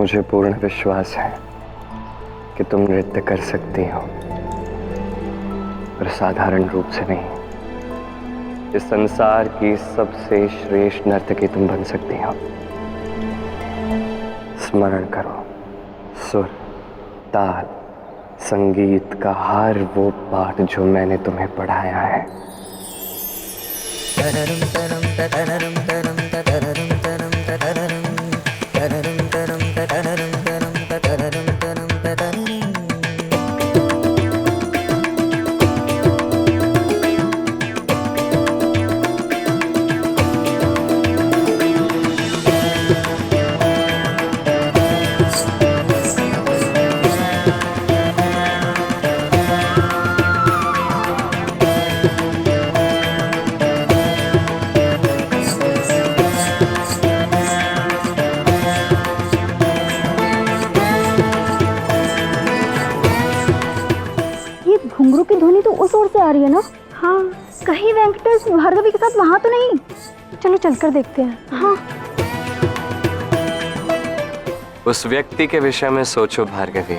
मुझे पूर्ण विश्वास है कि तुम नृत्य कर सकती हो, पर साधारण रूप से नहीं। इस संसार की सबसे श्रेष्ठ नर्तकी तुम बन सकती हो। स्मरण करो, सुर, ताल, संगीत का हर वो पाठ जो मैंने तुम्हें पढ़ाया है। घुंघरू की ध्वनि तो उस ओर से आ रही है ना? हाँ, कहीं वेंकटेश भार्गवी के साथ वहां तो नहीं? चलो चलकर देखते हैं। हाँ। उस व्यक्ति के विषय में सोचो भार्गवी।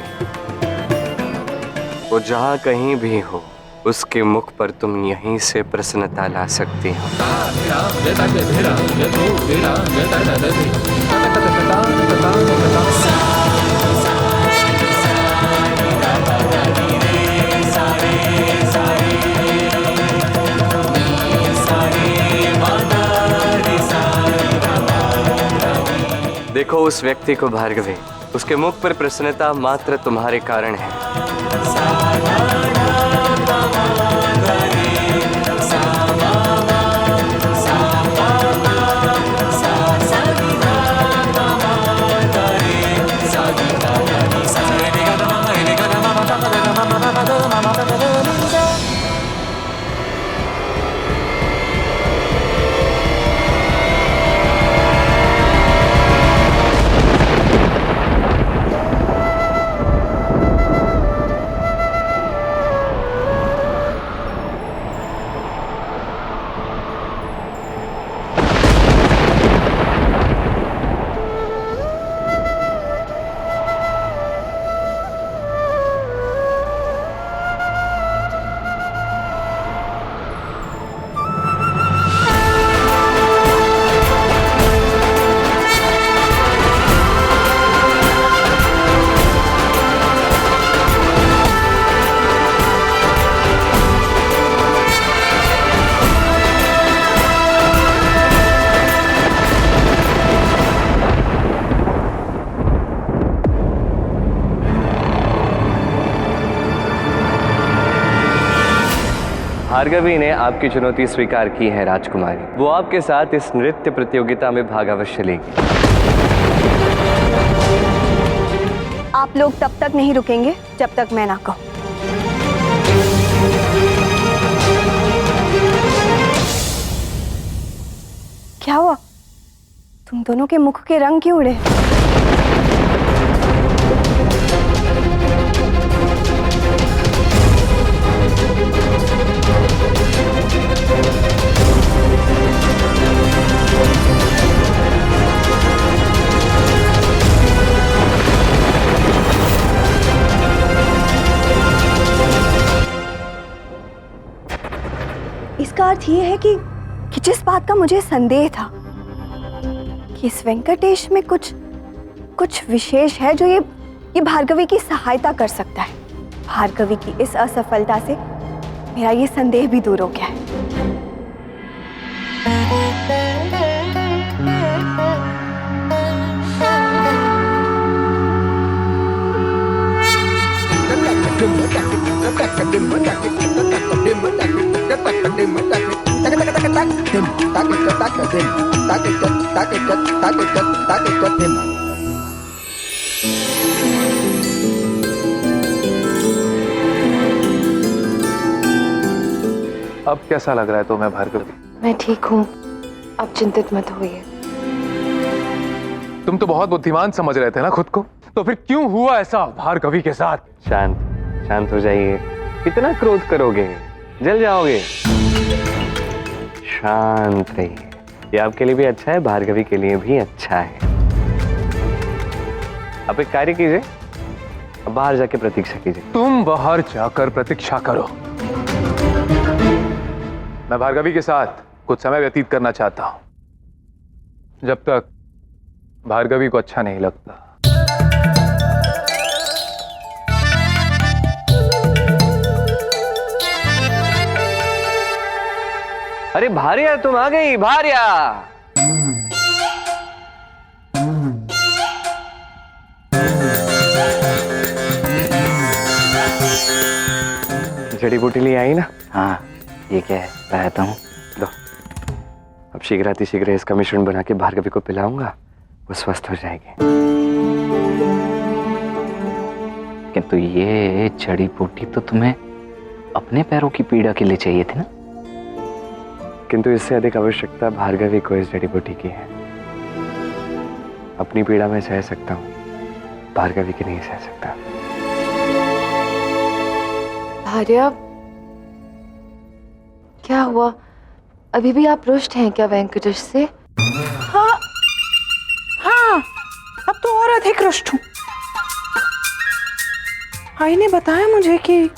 वो जहां कहीं भी हो, उसके मुख पर तुम यहीं से प्रसन्नता ला सकती हो। देखो उस व्यक्ति को भार्गवी, उसके मुख पर प्रसन्नता मात्र तुम्हारे कारण है। भार्गवी ने आपकी चुनौती स्वीकार की है राजकुमारी। वो आपके साथ इस नृत्य प्रतियोगिता में भाग अवश्य लेगी। आप लोग तब तक नहीं रुकेंगे जब तक मैं ना कहूं। क्या हुआ? तुम दोनों के मुख के रंग क्यों उड़े? इसका अर्थ ये है कि जिस बात का मुझे संदेह था कि इस वेंकटेश में कुछ विशेष है जो ये भार्गवी की सहायता कर सकता है। भार्गवी की इस असफलता से मेरा ये संदेह भी दूर हो गया है। अब कैसा लग रहा है तुम्हें भार्गवी? मैं ठीक हूँ, अब चिंतित मत होइए। तुम तो बहुत बुद्धिमान समझ रहे थे ना खुद को, तो फिर क्यों हुआ ऐसा भार्गवी के साथ? शांत हो जाइए। कितना क्रोध करोगे, जल जाओगे। शांत रहिए, ये आपके लिए भी अच्छा है, भार्गवी के लिए भी अच्छा है। आप एक कार्य कीजिए, अब बाहर जाके प्रतीक्षा कीजिए। तुम बाहर जाकर प्रतीक्षा करो। मैं भार्गवी के साथ कुछ समय व्यतीत करना चाहता हूं, जब तक भार्गवी को अच्छा नहीं लगता। अरे भार्या, तुम आ गई। भार्या, जड़ी बूटी ले आई ना? हाँ, ये क्या है? लाता हूँ। दो। अब शीघ्र इसका मिश्रण बना के भार्गवी को पिलाऊंगा, वो स्वस्थ हो जाएगी। किंतु ये जड़ी बूटी तो तुम्हें अपने पैरों की पीड़ा के लिए चाहिए थी ना? किंतु इससे अधिक आवश्यकता भार्गवी को इस जड़ी बूटी की है। अपनी पीड़ा में सह सकता हूँ, भार्गवी की नहीं सह सकता। भार्या, क्या हुआ? अभी भी आप रुष्ट हैं क्या वेंकटेश से? हाँ, हाँ, अब तो और अधिक रुष्ट हूँ। आई ने बताया मुझे कि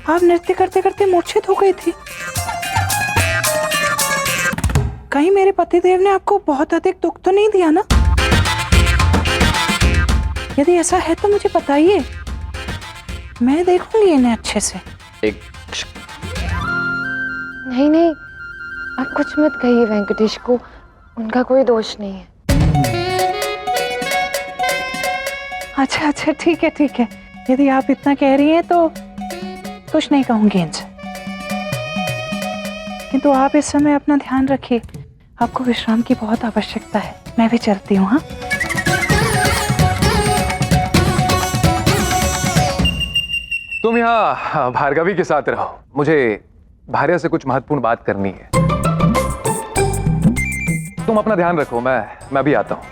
आप नृत्य करते करते मूर्छित हो गई थी। कहीं मेरे पतिदेव ने आपको बहुत अधिक दुख तो नहीं दिया ना? यदि ऐसा है तो मुझे बताइए, मैं देखूंगी इन्हें अच्छे से। नहीं नहीं, आप कुछ मत कहिए वेंकटेश को, उनका कोई दोष नहीं है। अच्छा अच्छा, ठीक है ठीक है, यदि आप इतना कह रही हैं तो कुछ नहीं कहूंगी इनसे। किंतु आप इस समय अपना ध्यान रखिए, आपको विश्राम की बहुत आवश्यकता है। मैं भी चलती हूँ। हाँ, तुम यहाँ भार्गवी के साथ रहो, मुझे भार्या से कुछ महत्वपूर्ण बात करनी है। तुम अपना ध्यान रखो, मैं भी आता हूं।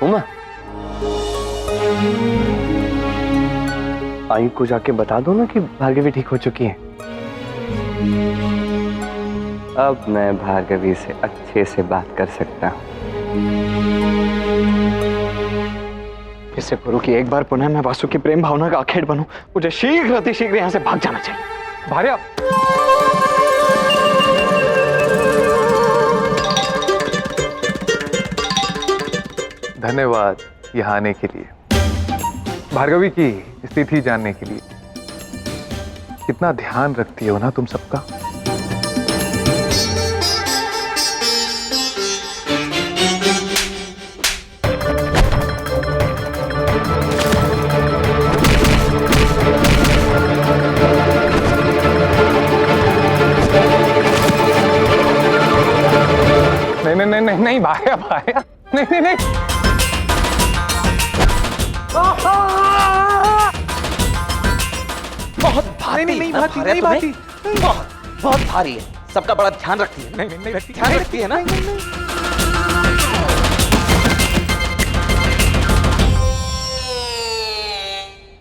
उमा, आई को जाके बता दो ना कि भार्गवी ठीक हो चुकी है। अब मैं भार्गवी से अच्छे से बात कर सकता हूँ। इससे करो कि एक बार पुनः मैं वासु की प्रेम भावना का आखेट बनूं। मुझे शीघ्र अतिशीघ्र यहाँ से भाग जाना चाहिए। भार्या, धन्यवाद यहाँ आने के लिए, भार्गवी की स्थिति जानने के लिए। कितना ध्यान रखती हो ना तुम सबका। नहीं भाया, नहीं। बहुत भारी, नहीं भाती। बहुत भारी है, सबका बड़ा ध्यान रखती है। नहीं रखती, ध्यान रखती है ना?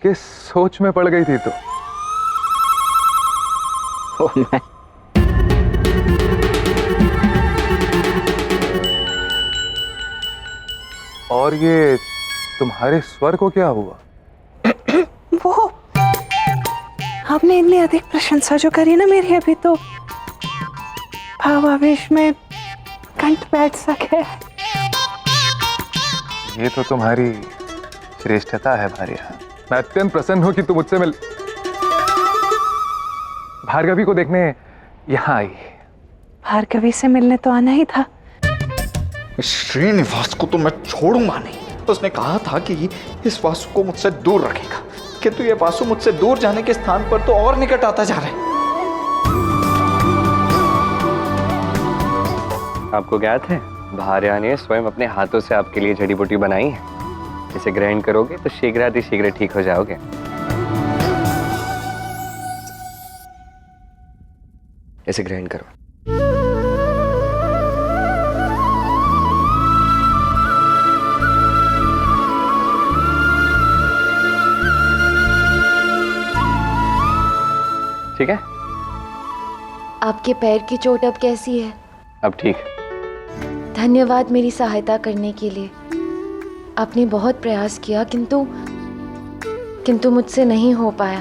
किस सोच में पड़ गई थी तो? मैं और ये तुम्हारे स्वर को क्या हुआ? वो आपने इतनी अधिक प्रशंसा जो करी ना मेरी, अभी तो भावावेश में कंठ बैठ सा गया है। ये तो तुम्हारी श्रेष्ठता है भार्या। मैं अत्यंत प्रसन्न हूं कि तुम मुझसे मिल भार्गवी को देखने यहाँ आई। भार्गवी से मिलने तो आना ही था। श्रीनिवास को तो मैं छोड़ूंगा नहीं। उसने कहा था कि इस वासु को मुझसे दूर रखेगा, किंतु ये वासु मुझसे दूर जाने के स्थान पर तो और निकट आता जा रहा है। आपको ज्ञात है, भार्या ने स्वयं अपने हाथों से आपके लिए जड़ी बूटी बनाई है। इसे ग्रहण करोगे तो शीघ्र ठीक हो जाओगे। इसे ग्रहण करो। ठीक है? आपके पैर की चोट अब कैसी है? अब ठीक है। धन्यवाद मेरी सहायता करने के लिए। आपने बहुत प्रयास किया किंतु मुझसे नहीं हो पाया।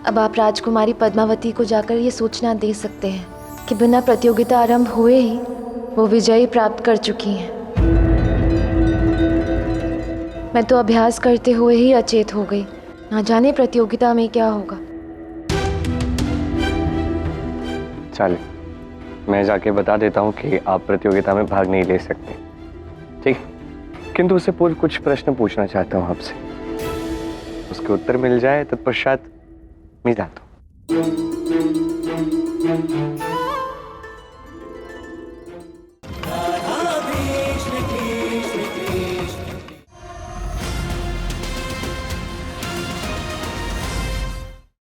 अब आप राजकुमारी पद्मावती को जाकर ये सूचना दे सकते हैं कि बिना प्रतियोगिता आरंभ हुए ही वो विजयी प्राप्त कर चुकी हैं। मैं तो अभ्यास करते हुए ही अचेत हो गई। ना जाने प्रतियोगिता में क्या होगा। चल, मैं जाके बता देता हूँ कि आप प्रतियोगिता में भाग नहीं ले सकते, ठीक? किंतु उससे पूर्व कुछ प्रश्न पूछना चाहता हूँ आपसे। उसके उत्तर मिल जाए तत्पश्चात मैं जाता हूँ।